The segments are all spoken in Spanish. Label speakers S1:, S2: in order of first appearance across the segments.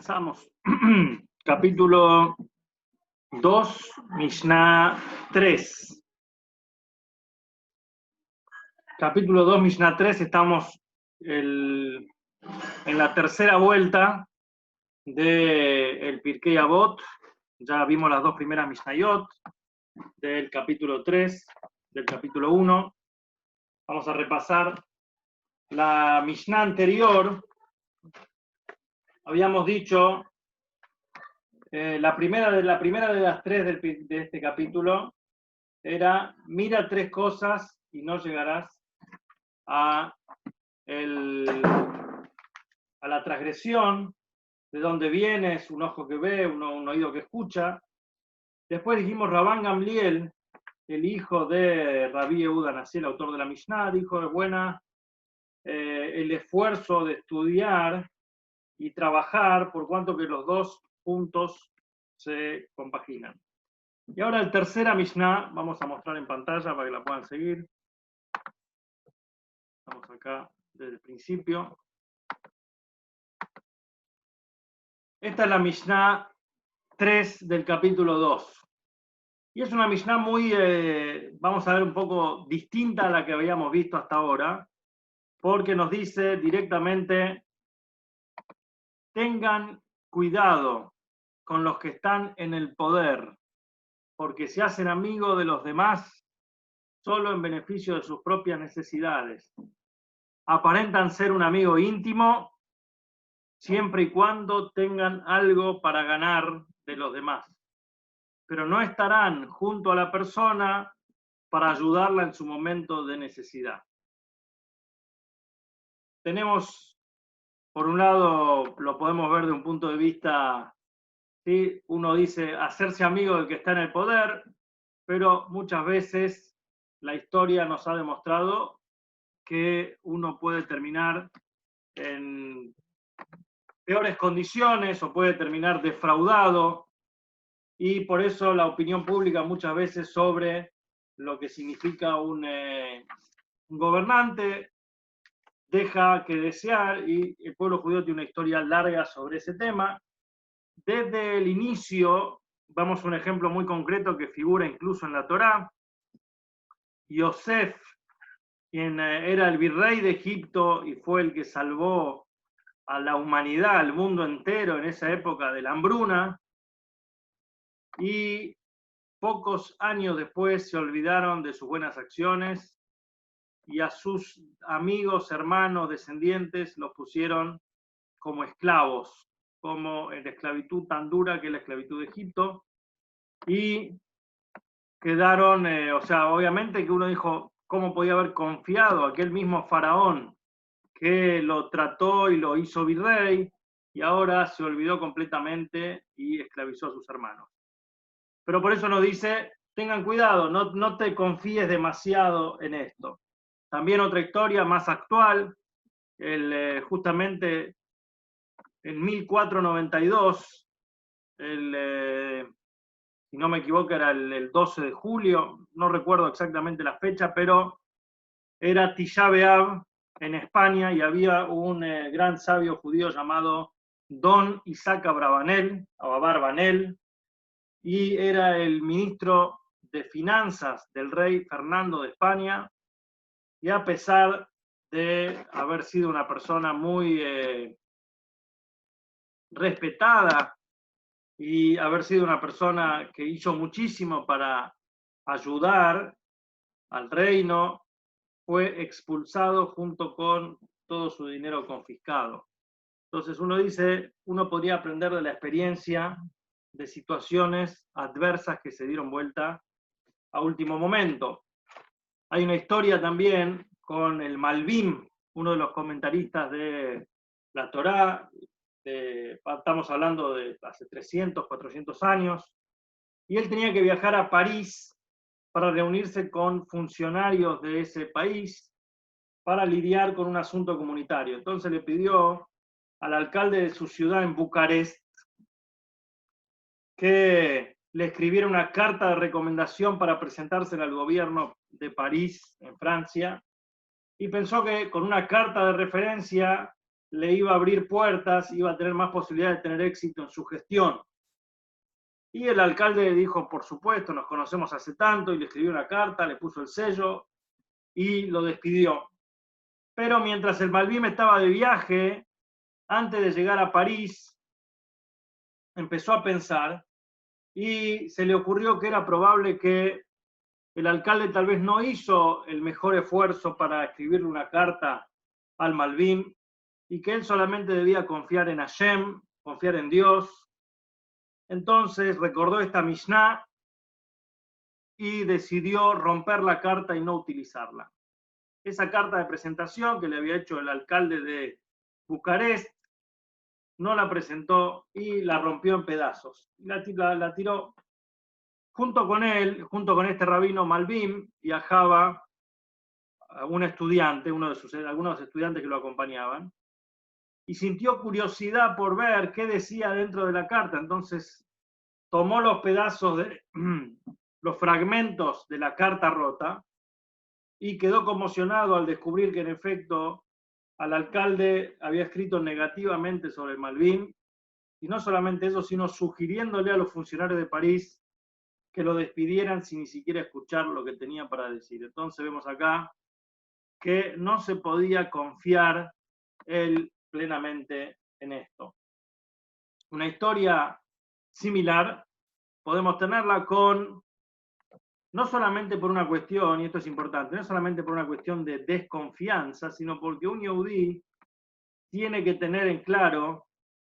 S1: Comenzamos. Capítulo 2, Mishnah 3. Capítulo 2, Mishnah 3, estamos en la tercera vuelta del Pirkei Avot. Ya vimos las dos primeras Mishnayot del capítulo 3, del capítulo 1. Vamos a repasar la Mishnah anterior. Habíamos dicho la primera de las tres de este capítulo era: mira tres cosas y no llegarás a la transgresión. De dónde vienes, un ojo que ve, un oído que escucha. Después dijimos Rabban Gamliel, el hijo de Rabbi Yehuda Nasi, el autor de la Mishnah, dijo: es buena el esfuerzo de estudiar y trabajar, por cuanto que los dos puntos se compaginan. Y ahora el tercera Mishnah, vamos a mostrar en pantalla para que la puedan seguir. Estamos acá desde el principio. Esta es la Mishnah 3 del capítulo 2. Y es una Mishnah muy, vamos a ver, un poco distinta a la que habíamos visto hasta ahora, porque nos dice directamente: tengan cuidado con los que están en el poder, porque se hacen amigos de los demás solo en beneficio de sus propias necesidades. Aparentan ser un amigo íntimo siempre y cuando tengan algo para ganar de los demás, pero no estarán junto a la persona para ayudarla en su momento de necesidad. Tenemos, por un lado, lo podemos ver de un punto de vista, ¿sí? Uno dice hacerse amigo del que está en el poder, pero muchas veces la historia nos ha demostrado que uno puede terminar en peores condiciones o puede terminar defraudado, y por eso la opinión pública muchas veces sobre lo que significa un gobernante deja que desear, y el pueblo judío tiene una historia larga sobre ese tema. Desde el inicio, vamos a un ejemplo muy concreto que figura incluso en la Torá. Yosef, quien era el virrey de Egipto y fue el que salvó a la humanidad, al mundo entero en esa época de la hambruna, y pocos años después se olvidaron de sus buenas acciones y a sus amigos, hermanos, descendientes los pusieron como esclavos, como en la esclavitud tan dura que es la esclavitud de Egipto, y quedaron, obviamente que uno dijo, ¿cómo podía haber confiado aquel mismo faraón que lo trató y lo hizo virrey, y ahora se olvidó completamente y esclavizó a sus hermanos? Pero por eso nos dice: tengan cuidado, no te confíes demasiado en esto. También otra historia más actual, justamente en 1492, si no me equivoco era el 12 de julio, no recuerdo exactamente la fecha, pero era Tisha B'Av en España, y había un gran sabio judío llamado Don Isaac Abarbanel, y era el ministro de Finanzas del rey Fernando de España, y a pesar de haber sido una persona muy respetada y haber sido una persona que hizo muchísimo para ayudar al reino, fue expulsado junto con todo su dinero confiscado. Entonces uno dice, uno podría aprender de la experiencia de situaciones adversas que se dieron vuelta a último momento. Hay una historia también con el Malbim, uno de los comentaristas de la Torá, estamos hablando de hace 300, 400 años, y él tenía que viajar a París para reunirse con funcionarios de ese país para lidiar con un asunto comunitario. Entonces le pidió al alcalde de su ciudad en Bucarest que le escribiera una carta de recomendación para presentársela al gobierno de París, en Francia, y pensó que con una carta de referencia le iba a abrir puertas, iba a tener más posibilidad de tener éxito en su gestión. Y el alcalde dijo, por supuesto, nos conocemos hace tanto, y le escribió una carta, le puso el sello y lo despidió. Pero mientras el Malvim estaba de viaje, antes de llegar a París, empezó a pensar y se le ocurrió que era probable que el alcalde tal vez no hizo el mejor esfuerzo para escribirle una carta al Malvim y que él solamente debía confiar en Hashem, confiar en Dios. Entonces recordó esta Mishnah y decidió romper la carta y no utilizarla. Esa carta de presentación que le había hecho el alcalde de Bucarest, no la presentó y la rompió en pedazos. La tiró. Junto con él, junto con este rabino Malvim, viajaba un estudiante, algunos estudiantes que lo acompañaban, y sintió curiosidad por ver qué decía dentro de la carta. Entonces tomó los pedazos de los fragmentos de la carta rota y quedó conmocionado al descubrir que en efecto al alcalde había escrito negativamente sobre el Malvin, y no solamente eso, sino sugiriéndole a los funcionarios de París que lo despidieran sin ni siquiera escuchar lo que tenía para decir. Entonces vemos acá que no se podía confiar él plenamente en esto. Una historia similar podemos tenerla con, no solamente por una cuestión, y esto es importante, no solamente por una cuestión de desconfianza, sino porque un yehudí tiene que tener en claro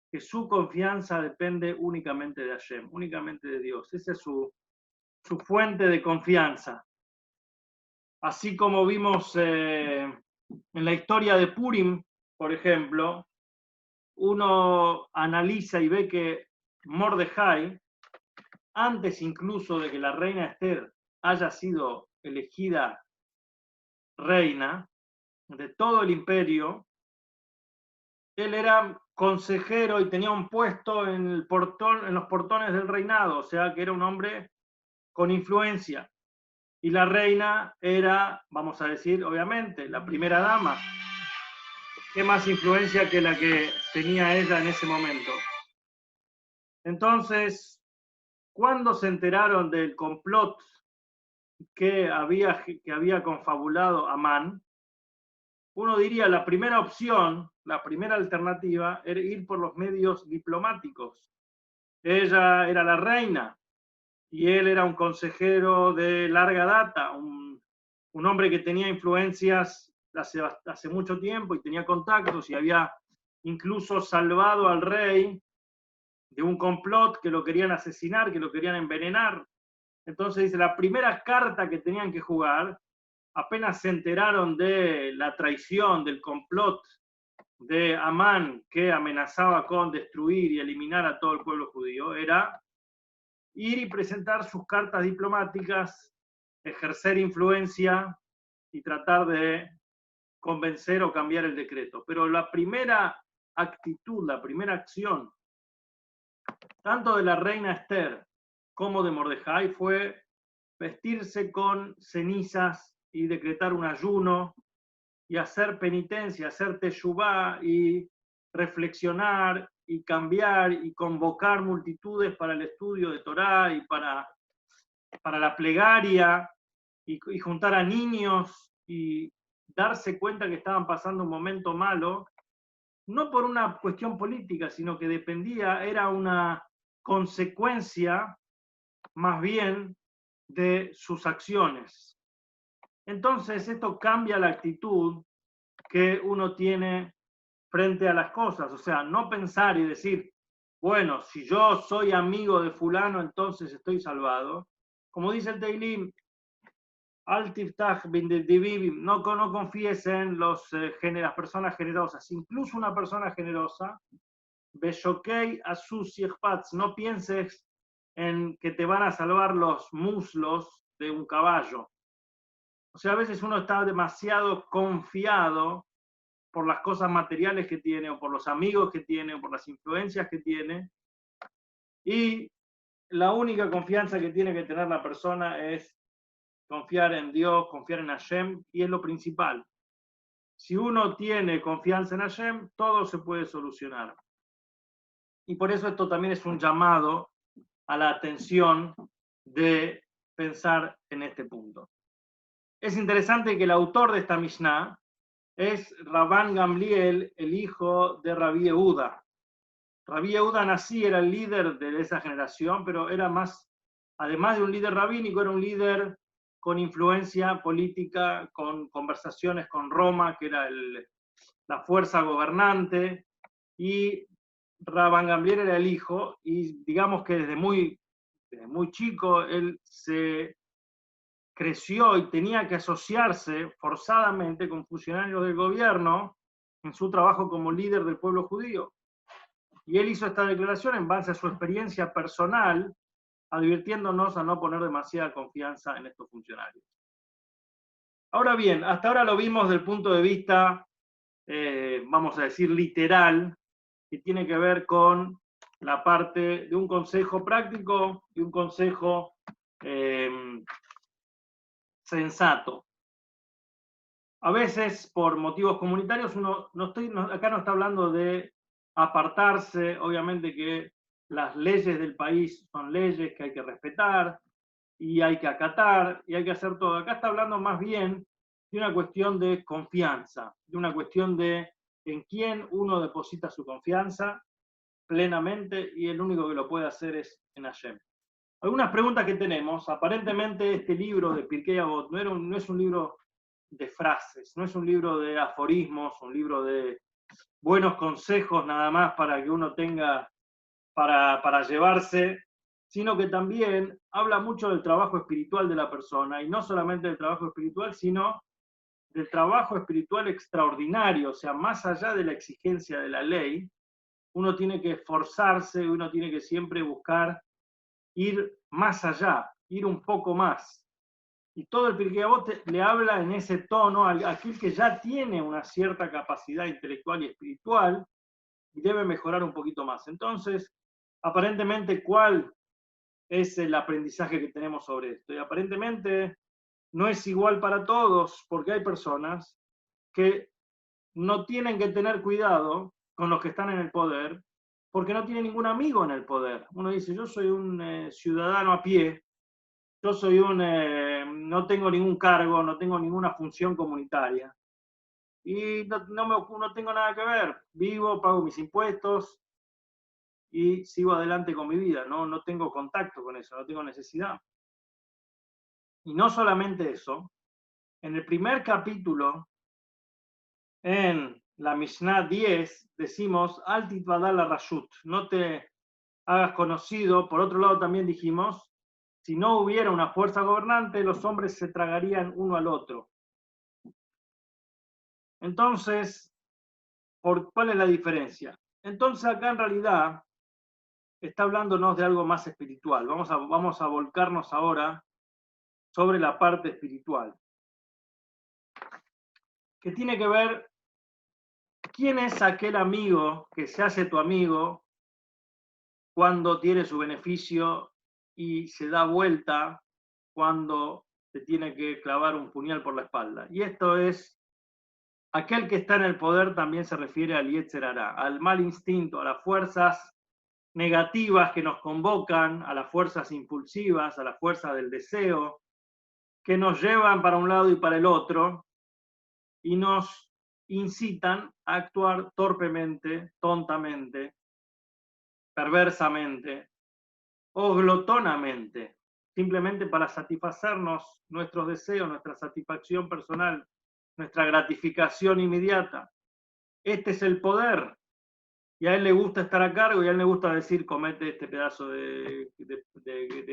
S1: que su confianza depende únicamente de Hashem, únicamente de Dios. Esa es su fuente de confianza. Así como vimos en la historia de Purim, por ejemplo, uno analiza y ve que Mordejai, antes incluso de que la reina Esther haya sido elegida reina de todo el imperio, él era consejero y tenía un puesto en los portones del reinado, o sea que era un hombre con influencia. Y la reina era, vamos a decir, obviamente, la primera dama. ¿Qué más influencia que la que tenía ella en ese momento? Entonces, cuando se enteraron del complot que había confabulado Amán, uno diría la primera opción, la primera alternativa, era ir por los medios diplomáticos. Ella era la reina y él era un consejero de larga data, un hombre que tenía influencias hace mucho tiempo y tenía contactos y había incluso salvado al rey de un complot que lo querían asesinar, que lo querían envenenar. Entonces dice, la primera carta que tenían que jugar, apenas se enteraron de la traición, del complot de Amán que amenazaba con destruir y eliminar a todo el pueblo judío, era ir y presentar sus cartas diplomáticas, ejercer influencia y tratar de convencer o cambiar el decreto. Pero la primera actitud, la primera acción, tanto de la reina Esther como de Mordejai, fue vestirse con cenizas y decretar un ayuno y hacer penitencia, hacer teshuvá y reflexionar y cambiar y convocar multitudes para el estudio de Torá y para la plegaria y juntar a niños y darse cuenta que estaban pasando un momento malo, no por una cuestión política, sino que era una consecuencia más bien de sus acciones. Entonces esto cambia la actitud que uno tiene frente a las cosas, o sea, no pensar y decir, bueno, si yo soy amigo de fulano, entonces estoy salvado. Como dice el Teilim, Al tiftach bin divivim, no confíes en las personas generosas, incluso una persona generosa, beshokei asus yichpatz, no pienses en que te van a salvar los muslos de un caballo. O sea, a veces uno está demasiado confiado por las cosas materiales que tiene, o por los amigos que tiene, o por las influencias que tiene, y la única confianza que tiene que tener la persona es confiar en Dios, confiar en Hashem, y es lo principal. Si uno tiene confianza en Hashem, todo se puede solucionar. Y por eso esto también es un llamado a la atención de pensar en este punto. Es interesante que el autor de esta Mishnah es Rabban Gamliel, el hijo de Rabbi Yehuda. Rabbi Yehuda Nasi era el líder de esa generación, pero era más, además de un líder rabínico, era un líder con influencia política, con conversaciones con Roma, que era la fuerza gobernante, y Rabban Gamliel era el hijo, y digamos que desde muy chico él se creció y tenía que asociarse forzadamente con funcionarios del gobierno en su trabajo como líder del pueblo judío. Y él hizo esta declaración en base a su experiencia personal, advirtiéndonos a no poner demasiada confianza en estos funcionarios. Ahora bien, hasta ahora lo vimos desde el punto de vista, vamos a decir, literal, que tiene que ver con la parte de un consejo práctico y un consejo sensato. A veces, por motivos comunitarios, acá no está hablando de apartarse, obviamente que las leyes del país son leyes que hay que respetar y hay que acatar y hay que hacer todo. Acá está hablando más bien de una cuestión de confianza, de una cuestión de en quién uno deposita su confianza plenamente y el único que lo puede hacer es en Hashem. Algunas preguntas que tenemos. Aparentemente este libro de Pirkei Avot no es un libro de frases, no es un libro de aforismos, un libro de buenos consejos nada más para que uno tenga para llevarse, sino que también habla mucho del trabajo espiritual de la persona, y no solamente del trabajo espiritual, sino del trabajo espiritual extraordinario, o sea, más allá de la exigencia de la ley, uno tiene que esforzarse, uno tiene que siempre buscar ir más allá, ir un poco más. Y todo el Pirkei Avot le habla en ese tono a aquel que ya tiene una cierta capacidad intelectual y espiritual y debe mejorar un poquito más. Entonces, aparentemente, ¿cuál es el aprendizaje que tenemos sobre esto? Y aparentemente no es igual para todos, porque hay personas que no tienen que tener cuidado con los que están en el poder, porque no tienen ningún amigo en el poder. Uno dice, yo soy un ciudadano a pie, yo soy no tengo ningún cargo, no tengo ninguna función comunitaria. Y no tengo nada que ver. Vivo, pago mis impuestos y sigo adelante con mi vida. No tengo contacto con eso, no tengo necesidad. Y no solamente eso, en el primer capítulo, en la Mishnah 10, decimos, Al titvadal la rashut, no te hagas conocido. Por otro lado también dijimos, si no hubiera una fuerza gobernante, los hombres se tragarían uno al otro. Entonces, ¿cuál es la diferencia? Entonces acá en realidad está hablándonos de algo más espiritual. Vamos a volcarnos ahora sobre la parte espiritual, que tiene que ver quién es aquel amigo que se hace tu amigo cuando tiene su beneficio y se da vuelta cuando te tiene que clavar un puñal por la espalda. Y esto es, aquel que está en el poder también se refiere al Yetzer Hará, al mal instinto, a las fuerzas negativas que nos convocan, a las fuerzas impulsivas, a las fuerzas del deseo, que nos llevan para un lado y para el otro y nos incitan a actuar torpemente, tontamente, perversamente o glotonamente, simplemente para satisfacernos nuestros deseos, nuestra satisfacción personal, nuestra gratificación inmediata. Este es el poder. Y a él le gusta estar a cargo y a él le gusta decir, comete este pedazo de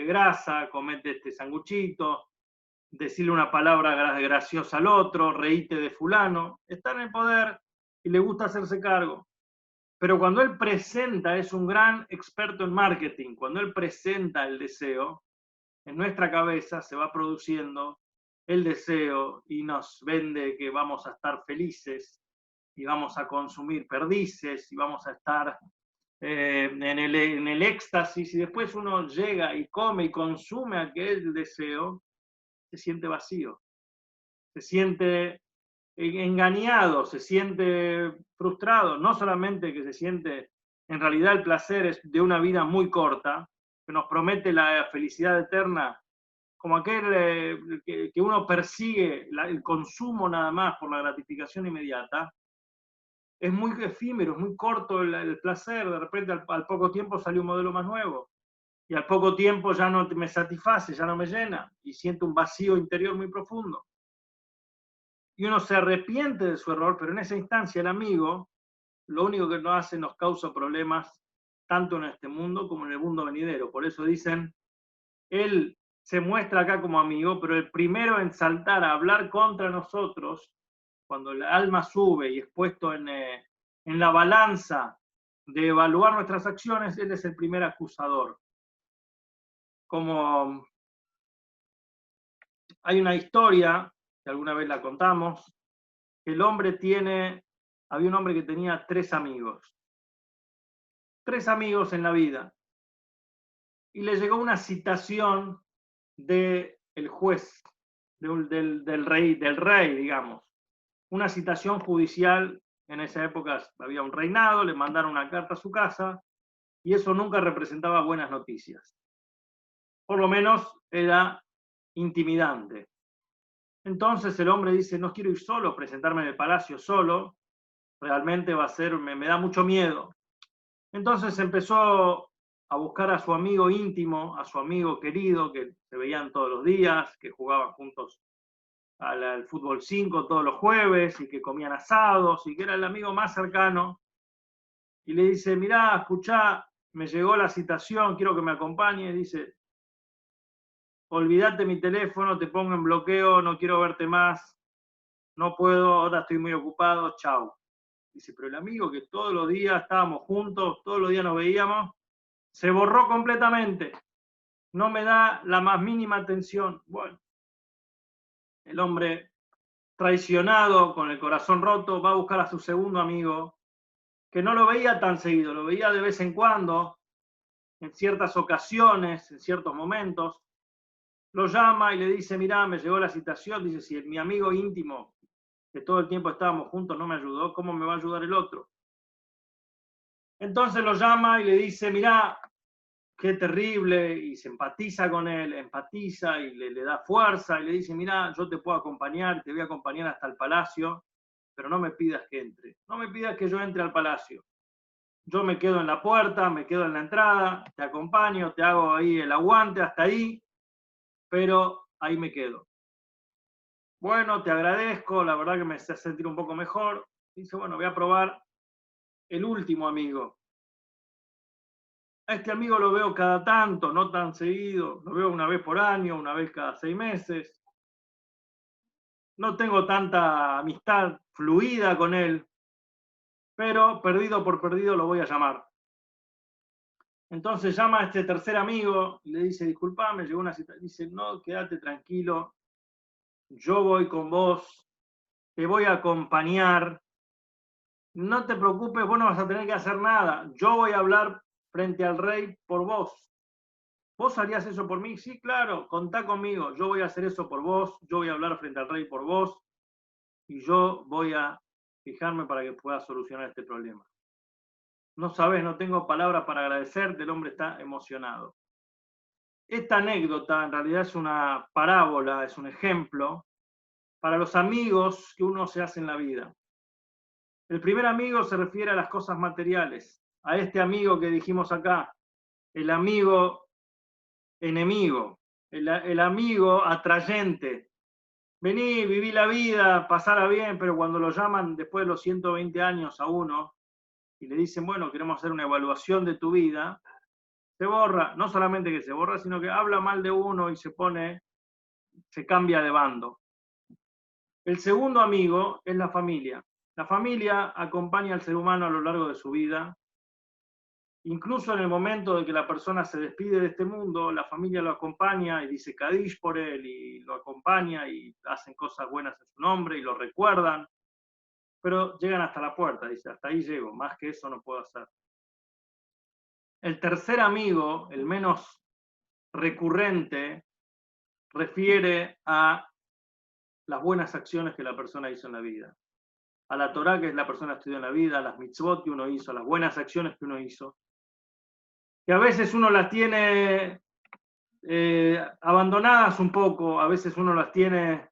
S1: grasa, comete este sanguchito, decirle una palabra graciosa al otro, reíte de fulano. Está en el poder y le gusta hacerse cargo. Pero cuando él presenta, es un gran experto en marketing, cuando él presenta el deseo, en nuestra cabeza se va produciendo el deseo y nos vende que vamos a estar felices y vamos a consumir perdices y vamos a estar en el éxtasis, y después uno llega y come y consume aquel deseo, se siente vacío, se siente engañado, se siente frustrado, no solamente que se siente, en realidad el placer es de una vida muy corta, que nos promete la felicidad eterna, como aquel que uno persigue el consumo nada más por la gratificación inmediata, es muy efímero, es muy corto el placer, de repente al poco tiempo salió un modelo más nuevo, y al poco tiempo ya no me satisface, ya no me llena, y siento un vacío interior muy profundo. Y uno se arrepiente de su error, pero en esa instancia el amigo lo único que nos hace nos causa problemas tanto en este mundo como en el mundo venidero. Por eso dicen, él se muestra acá como amigo, pero el primero en saltar a hablar contra nosotros, cuando el alma sube y es puesto en la balanza de evaluar nuestras acciones, él es el primer acusador. Como hay una historia, que alguna vez la contamos, que había un hombre que tenía tres amigos en la vida, y le llegó una citación del juez, del rey, digamos, una citación judicial. En esa época había un reinado, le mandaron una carta a su casa, y eso nunca representaba buenas noticias. Por lo menos era intimidante. Entonces el hombre dice, no quiero ir solo, presentarme en el palacio solo, realmente me da mucho miedo. Entonces empezó a buscar a su amigo íntimo, a su amigo querido, que se veían todos los días, que jugaban juntos al fútbol 5 todos los jueves, y que comían asados, y que era el amigo más cercano, y le dice, mirá, escuchá, me llegó la citación, quiero que me acompañes. Dice, olvídate mi teléfono, te pongo en bloqueo, no quiero verte más, no puedo, ahora estoy muy ocupado, chau. Dice, pero el amigo que todos los días estábamos juntos, todos los días nos veíamos, se borró completamente, no me da la más mínima atención. Bueno, el hombre traicionado, con el corazón roto, va a buscar a su segundo amigo, que no lo veía tan seguido, lo veía de vez en cuando, en ciertas ocasiones, en ciertos momentos. Lo llama y le dice, mirá, me llegó la citación. Dice, si mi amigo íntimo, que todo el tiempo estábamos juntos, no me ayudó, ¿cómo me va a ayudar el otro? Entonces lo llama y le dice, mirá, qué terrible, y se empatiza con él, empatiza y le da fuerza, y le dice, mirá, yo te puedo acompañar, te voy a acompañar hasta el palacio, pero no me pidas que entre, no me pidas que yo entre al palacio. Yo me quedo en la puerta, me quedo en la entrada, te acompaño, te hago ahí el aguante hasta ahí, pero ahí me quedo. Bueno, te agradezco, la verdad que me hace sentir un poco mejor. Dice, bueno, voy a probar el último amigo. A este amigo lo veo cada tanto, no tan seguido, lo veo una vez por año, una vez cada 6 meses. No tengo tanta amistad fluida con él, pero perdido por perdido lo voy a llamar. Entonces llama a este tercer amigo y le dice, disculpame, llegó una cita. Dice, no, quédate tranquilo, yo voy con vos, te voy a acompañar, no te preocupes, vos no vas a tener que hacer nada, yo voy a hablar frente al rey por vos. ¿Vos harías eso por mí? Sí, claro, contá conmigo, yo voy a hacer eso por vos, yo voy a hablar frente al rey por vos, y yo voy a fijarme para que pueda solucionar este problema. No sabes, no tengo palabras para agradecerte, el hombre está emocionado. Esta anécdota en realidad es una parábola, es un ejemplo para los amigos que uno se hace en la vida. El primer amigo se refiere a las cosas materiales, a este amigo que dijimos acá, el amigo enemigo, el amigo atrayente. Vení, viví la vida, pasara bien, pero cuando lo llaman después de los 120 años a uno y le dicen, bueno, queremos hacer una evaluación de tu vida, se borra, no solamente que se borra, sino que habla mal de uno y se cambia de bando. El segundo amigo es la familia. La familia acompaña al ser humano a lo largo de su vida. Incluso en el momento de que la persona se despide de este mundo, la familia lo acompaña y dice Kadish por él, y lo acompaña y hacen cosas buenas en su nombre y lo recuerdan, pero llegan hasta la puerta, dice, hasta ahí llego, más que eso no puedo hacer. El tercer amigo, el menos recurrente, refiere a las buenas acciones que la persona hizo en la vida. A la Torá que la persona estudió en la vida, a las mitzvot que uno hizo, a las buenas acciones que uno hizo. Que a veces uno las tiene abandonadas un poco, a veces uno las tiene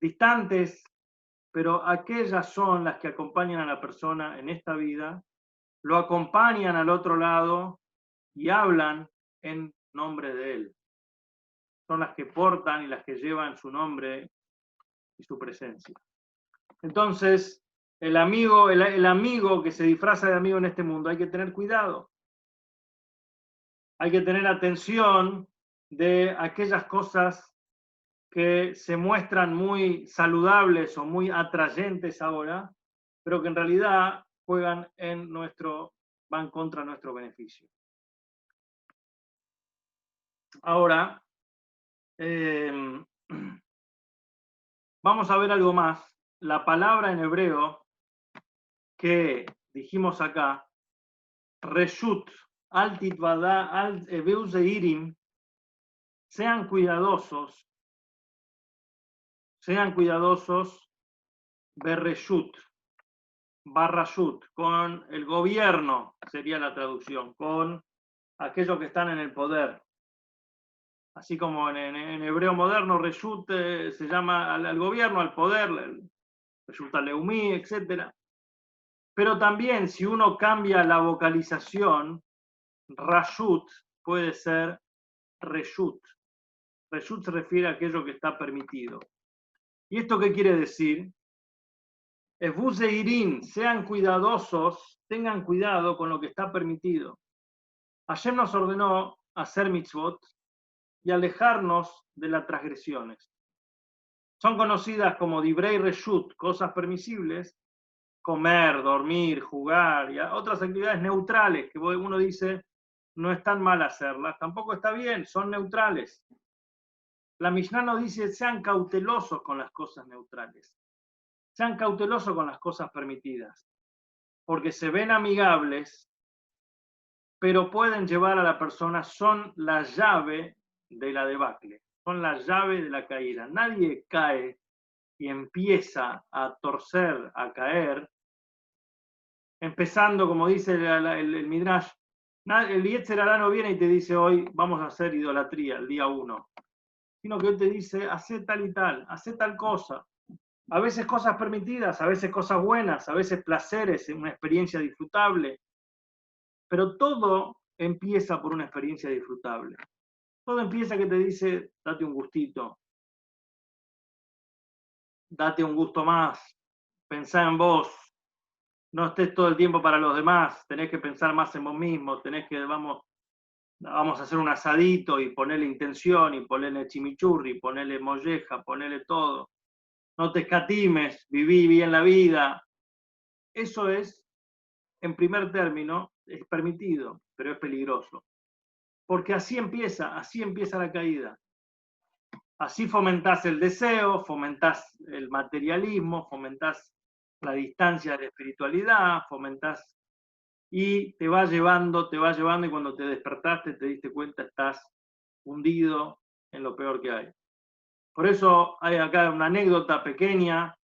S1: distantes, pero aquellas son las que acompañan a la persona en esta vida, lo acompañan al otro lado y hablan en nombre de él. Son las que portan y las que llevan su nombre y su presencia. Entonces, el amigo que se disfraza de amigo en este mundo, hay que tener cuidado. Hay que tener atención de aquellas cosas que se muestran muy saludables o muy atrayentes ahora, pero que en realidad van contra nuestro beneficio. Ahora, vamos a ver algo más. La palabra en hebreo que dijimos acá, reshut, al titvada, al eveuzeirim, sean cuidadosos, berreshut, barrashut, con el gobierno, sería la traducción, con aquellos que están en el poder. Así como en hebreo moderno, reshut se llama al gobierno, al poder, reshut leumí, etc. Pero también, si uno cambia la vocalización, rashut puede ser reshut. Reshut se refiere a aquello que está permitido. ¿Y esto qué quiere decir? Evuzeirin, sean cuidadosos, tengan cuidado con lo que está permitido. Hashem nos ordenó hacer mitzvot y alejarnos de las transgresiones. Son conocidas como divrei reshut, cosas permisibles, comer, dormir, jugar y otras actividades neutrales que uno dice no es tan mal hacerlas, tampoco está bien, son neutrales. La Mishnah nos dice sean cautelosos con las cosas neutrales, sean cautelosos con las cosas permitidas, porque se ven amigables, pero pueden llevar a la persona, son la llave de la debacle, son la llave de la caída. Nadie cae y empieza a torcer, a caer, empezando, como dice el Midrash, el Yetzer Hará no viene y te dice hoy vamos a hacer idolatría el día 1, sino que él te dice hacé tal y tal, hacé tal cosa. A veces cosas permitidas, a veces cosas buenas, a veces placeres, una experiencia disfrutable, pero todo empieza por una experiencia disfrutable. Todo empieza que te dice, date un gustito, date un gusto más, pensá en vos, no estés todo el tiempo para los demás, tenés que pensar más en vos mismo, tenés que, vamos a hacer un asadito y ponerle intención y ponerle chimichurri, ponerle molleja, ponerle todo. No te escatimes, viví bien la vida. Eso es, en primer término, es permitido, pero es peligroso. Porque así empieza la caída. Así fomentás el deseo, fomentás el materialismo, fomentás la distancia de la espiritualidad, fomentás y te va llevando y cuando te despertaste te diste cuenta estás hundido en lo peor que hay. Por eso hay acá una anécdota pequeña.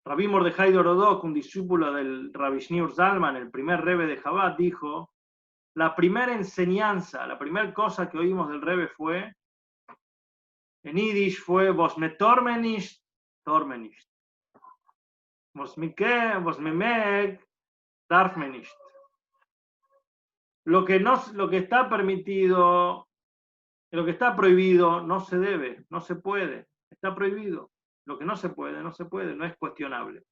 S1: Rabbi Mordejai de Orodok, un discípulo del Rabbi Shneur Zalman, el primer Rebbe de Chabad, dijo, la primera enseñanza, la primera cosa que oímos del Rebbe fue, en Yiddish fue, vos me tormenist, vos me meg, darf me nicht. Lo que está permitido, lo que está prohibido no se debe, no se puede, está prohibido. Lo que no se puede, no es cuestionable.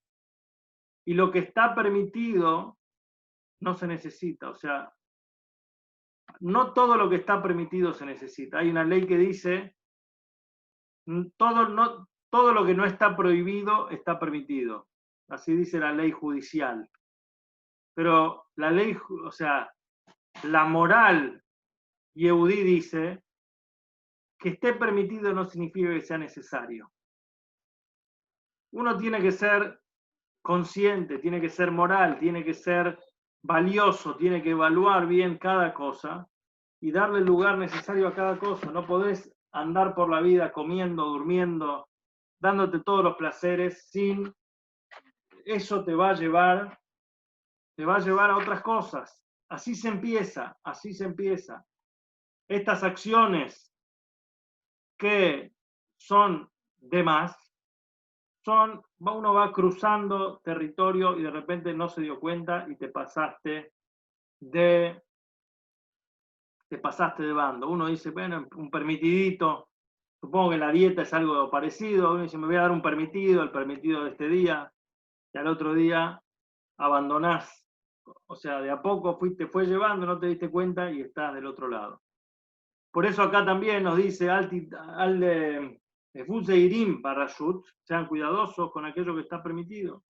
S1: Y lo que está permitido no se necesita, o sea, no todo lo que está permitido se necesita. Hay una ley que dice, todo lo que no está prohibido está permitido. Así dice la ley judicial. Pero la ley, o sea, la moral Yehudí dice que esté permitido no significa que sea necesario. Uno tiene que ser consciente, tiene que ser moral, tiene que ser valioso, tiene que evaluar bien cada cosa y darle el lugar necesario a cada cosa. No podés andar por la vida comiendo, durmiendo dándote todos los placeres, sin eso te va a llevar a otras cosas. Así se empieza, así se empieza. Estas acciones que son de más, uno va cruzando territorio y de repente no se dio cuenta y te pasaste de bando. Uno dice, bueno, un permitidito, supongo que la dieta es algo parecido, uno dice, me voy a dar un permitido, el permitido de este día, y al otro día abandonás. O sea, de a poco te fue llevando, no te diste cuenta y estás del otro lado. Por eso acá también nos dice Fuzeirim Parashut, sean cuidadosos con aquello que está permitido.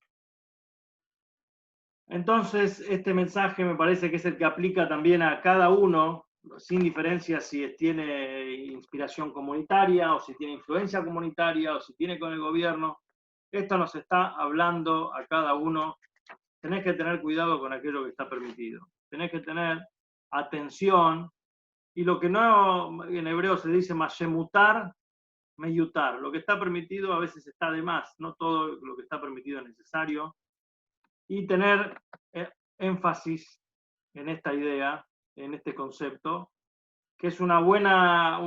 S1: Entonces, este mensaje me parece que es el que aplica también a cada uno, sin diferencia si tiene inspiración comunitaria o si tiene influencia comunitaria o si tiene con el gobierno. Esto nos está hablando a cada uno. Tenés que tener cuidado con aquello que está permitido. Tenés que tener atención. Y lo que no en hebreo se dice mashemutar, meyutar. Lo que está permitido a veces está de más. No todo lo que está permitido es necesario. Y tener énfasis en esta idea, en este concepto, que es una buena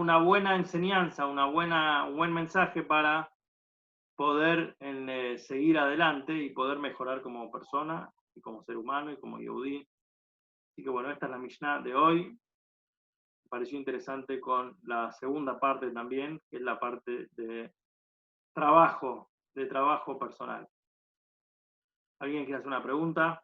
S1: enseñanza, un buen mensaje para poder seguir adelante y poder mejorar como persona y como ser humano y como yehudí. Así que bueno, esta es la Mishnah de hoy. Me pareció interesante con la segunda parte también, que es la parte de trabajo personal. ¿Alguien quiere hacer una pregunta?